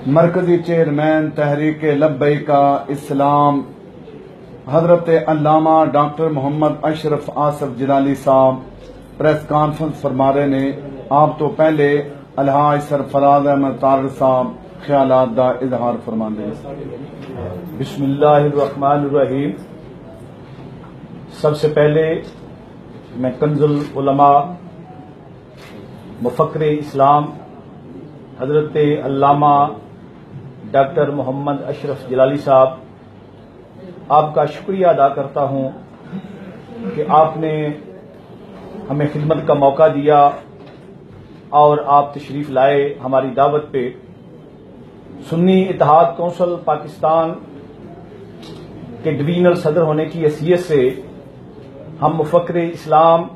مرکزی چیئرمین تحریک لبیک اسلام حضرت علامہ ڈاکٹر محمد اشرف آصف جلالی صاحب پریس کانفرنس فرما رہے نے آپ تو پہلے الحاج سرفراز احمد طارق صاحب خیالات دا اظہار فرما دے۔ بسم اللہ الرحمن الرحیم۔ سب سے پہلے میں کنز العلماء مفکر اسلام حضرت علامہ ڈاکٹر محمد اشرف جلالی صاحب آپ کا شکریہ ادا کرتا ہوں کہ آپ نے ہمیں خدمت کا موقع دیا اور آپ تشریف لائے ہماری دعوت پہ۔ سنی اتحاد کونسل پاکستان کے ڈویژنل صدر ہونے کی حیثیت سے ہم مفکر اسلام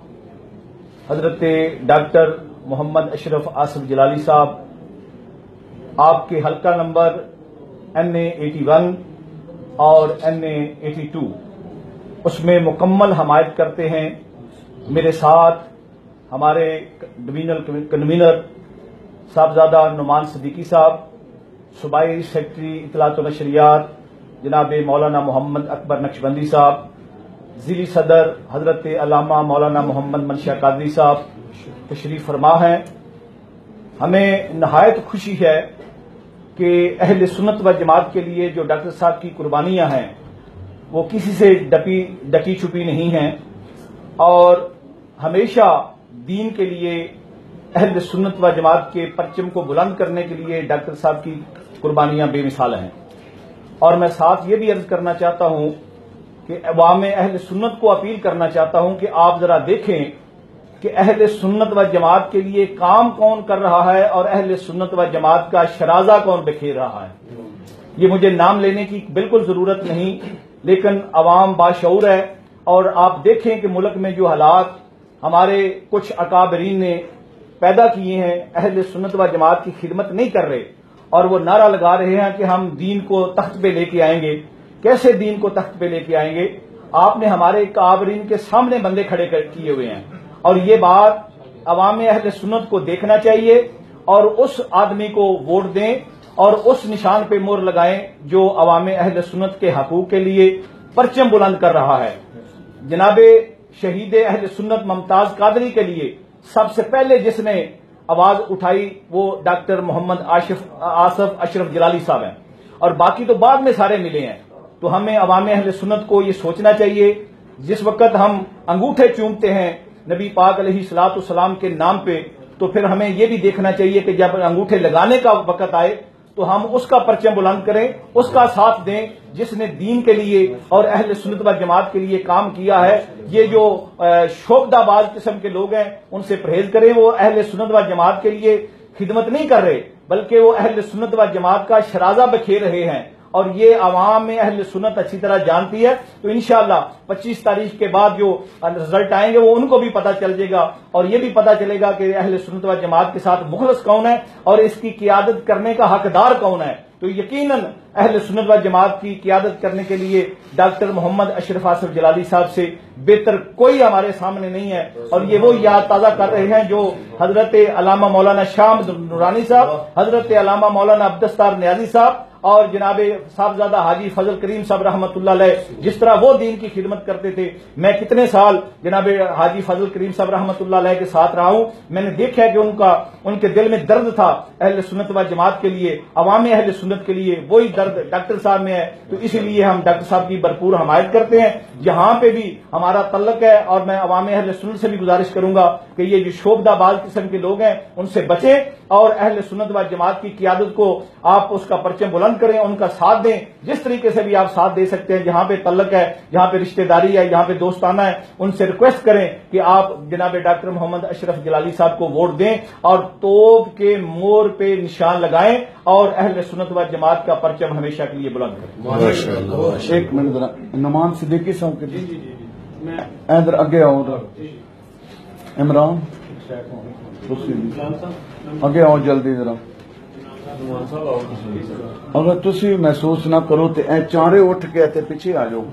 حضرت ڈاکٹر محمد اشرف آصف جلالی صاحب آپ کے حلقہ نمبر NA 81 اور NA 82 اس میں مکمل حمایت کرتے ہیں۔ میرے ساتھ ہمارے ڈویژنل کنوینر صاحبزادہ نعمان صدیقی صاحب، صوبائی سیکرٹری اطلاعات و نشریات جناب مولانا محمد اکبر نقشبندی صاحب، ضلعی صدر حضرت علامہ مولانا محمد منشا قادری صاحب تشریف فرما ہیں۔ ہمیں نہایت خوشی ہے کہ اہل سنت و جماعت کے لیے جو ڈاکٹر صاحب کی قربانیاں ہیں وہ کسی سے ڈکی چھپی نہیں ہیں، اور ہمیشہ دین کے لیے اہل سنت و جماعت کے پرچم کو بلند کرنے کے لیے ڈاکٹر صاحب کی قربانیاں بے مثال ہیں۔ اور میں ساتھ یہ بھی عرض کرنا چاہتا ہوں کہ عوام اہل سنت کو اپیل کرنا چاہتا ہوں کہ آپ ذرا دیکھیں کہ اہل سنت و جماعت کے لیے کام کون کر رہا ہے اور اہل سنت و جماعت کا شرازہ کون بکھیر رہا ہے۔ یہ مجھے نام لینے کی بالکل ضرورت نہیں، لیکن عوام باشعور ہے، اور آپ دیکھیں کہ ملک میں جو حالات ہمارے کچھ اکابرین نے پیدا کیے ہیں، اہل سنت و جماعت کی خدمت نہیں کر رہے اور وہ نعرہ لگا رہے ہیں کہ ہم دین کو تخت پہ لے کے آئیں گے۔ کیسے دین کو تخت پہ لے کے آئیں گے؟ آپ نے ہمارے اکابرین کے سامنے بندے کھڑے کیے ہوئے ہیں، اور یہ بات عوام اہل سنت کو دیکھنا چاہیے اور اس آدمی کو ووٹ دیں اور اس نشان پہ مہر لگائیں جو عوام اہل سنت کے حقوق کے لیے پرچم بلند کر رہا ہے۔ جناب شہید اہل سنت ممتاز قادری کے لیے سب سے پہلے جس نے آواز اٹھائی وہ ڈاکٹر محمد آصف اشرف جلالی صاحب ہیں، اور باقی تو بعد میں سارے ملے ہیں۔ تو ہمیں عوام اہل سنت کو یہ سوچنا چاہیے، جس وقت ہم انگوٹھے چومتے ہیں نبی پاک علیہ الصلوۃ والسلام کے نام پہ، تو پھر ہمیں یہ بھی دیکھنا چاہیے کہ جب انگوٹھے لگانے کا وقت آئے تو ہم اس کا پرچم بلند کریں، اس کا ساتھ دیں جس نے دین کے لیے اور اہل سنت و جماعت کے لیے کام کیا ہے۔ یہ جو شوخدہ باز قسم کے لوگ ہیں ان سے پرہیز کریں، وہ اہل سنت و جماعت کے لیے خدمت نہیں کر رہے بلکہ وہ اہل سنت و جماعت کا شرازہ بکھیر رہے ہیں، اور یہ عوام میں اہل سنت اچھی طرح جانتی ہے۔ تو انشاءاللہ 25 تاریخ کے بعد جو رزلٹ آئیں گے وہ ان کو بھی پتہ چل جائے گا، اور یہ بھی پتہ چلے گا کہ اہل سنت و جماعت کے ساتھ مخلص کون ہے اور اس کی قیادت کرنے کا حقدار کون ہے۔ تو یقیناً اہل سنت و جماعت کی قیادت کرنے کے لیے ڈاکٹر محمد اشرف آصف جلالی صاحب سے بہتر کوئی ہمارے سامنے نہیں ہے، اور یہ وہ یاد تازہ کر رہے ہیں جو حضرت علامہ مولانا شاہ نورانی صاحب، حضرت علامہ مولانا عبدالستار نیازی صاحب اور جناب صاحبزادہ حاجی فضل کریم صاحب رحمۃ اللہ علیہ جس طرح وہ دین کی خدمت کرتے تھے۔ میں کتنے سال جناب حاجی فضل کریم صاحب رحمۃ اللہ علیہ کے ساتھ رہا ہوں، میں نے دیکھا کہ ان کے دل میں درد تھا اہل سنت و جماعت کے لیے، عوام اہل سنت کے لیے، وہی درد ڈاکٹر صاحب میں ہے۔ تو اسی لیے ہم ڈاکٹر صاحب کی بھرپور حمایت کرتے ہیں، جہاں پہ بھی ہمارا تعلق ہے، اور میں عوام اہل سنت سے بھی گزارش کروں گا کہ یہ جو شوخدہ باز قسم کے لوگ ہیں ان سے بچیں، اور اہل سنت و جماعت کی قیادت کو آپ اس کا پرچم بلند کریں، ان کا ساتھ دیں، جس طریقے سے بھی آپ ساتھ دے سکتے ہیں۔ جہاں پہ تعلق ہے، جہاں پہ رشتہ داری ہے، جہاں پہ دوستانہ ہے، ان سے ریکویسٹ کریں کہ آپ جناب ڈاکٹر محمد اشرف جلالی صاحب کو ووٹ دیں اور توپ کے مور پہ نشان لگائیں اور اہل سنت و جماعت کا پرچم ہمیشہ کے لیے بلند کریں۔ ایک منٹ ذرا نعمان صدیقی صاحب کے ادھر اگے آؤ، عمران اگے آؤ جلدی ذرا۔ اگر تسی محسوس نہ کرو تو اے چارے اٹھ کے تے پیچھے آ جاؤ۔